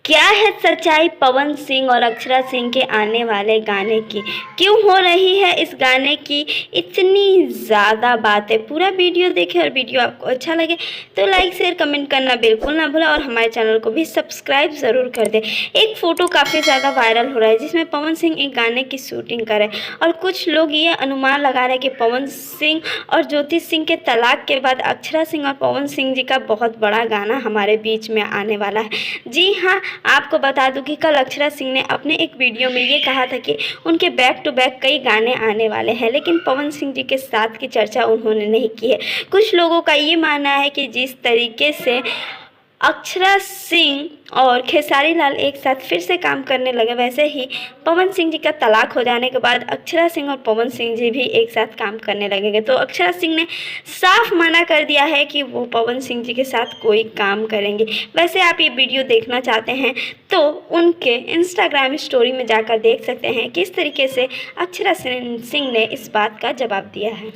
क्या है सच्चाई पवन सिंह और अक्षरा सिंह के आने वाले गाने की? क्यों हो रही है इस गाने की इतनी ज़्यादा बातें? पूरा वीडियो देखें और वीडियो आपको अच्छा लगे तो लाइक शेयर कमेंट करना बिल्कुल ना भूलें और हमारे चैनल को भी सब्सक्राइब ज़रूर कर दें। एक फ़ोटो काफ़ी ज़्यादा वायरल हो रहा है जिसमें पवन सिंह एक गाने की शूटिंग कर रहे हैं और कुछ लोग ये अनुमान लगा रहे हैं कि पवन सिंह और ज्योति सिंह के तलाक के बाद अक्षरा सिंह और पवन सिंह जी का बहुत बड़ा गाना हमारे बीच में आने वाला है। जी हाँ, आपको बता दूं कि कल अक्षरा सिंह ने अपने एक वीडियो में ये कहा था कि उनके बैक टू बैक कई गाने आने वाले हैं, लेकिन पवन सिंह जी के साथ की चर्चा उन्होंने नहीं की है। कुछ लोगों का ये मानना है कि जिस तरीके से अक्षरा सिंह और खेसारी लाल एक साथ फिर से काम करने लगे, वैसे ही पवन सिंह जी का तलाक हो जाने के बाद अक्षरा सिंह और पवन सिंह जी भी एक साथ काम करने लगेंगे। तो अक्षरा सिंह ने साफ मना कर दिया है कि वो पवन सिंह जी के साथ कोई काम करेंगे। वैसे आप ये वीडियो देखना चाहते हैं तो उनके इंस्टाग्राम स्टोरी में जाकर देख सकते हैं किस तरीके से अक्षरा सिंह ने इस बात का जवाब दिया है।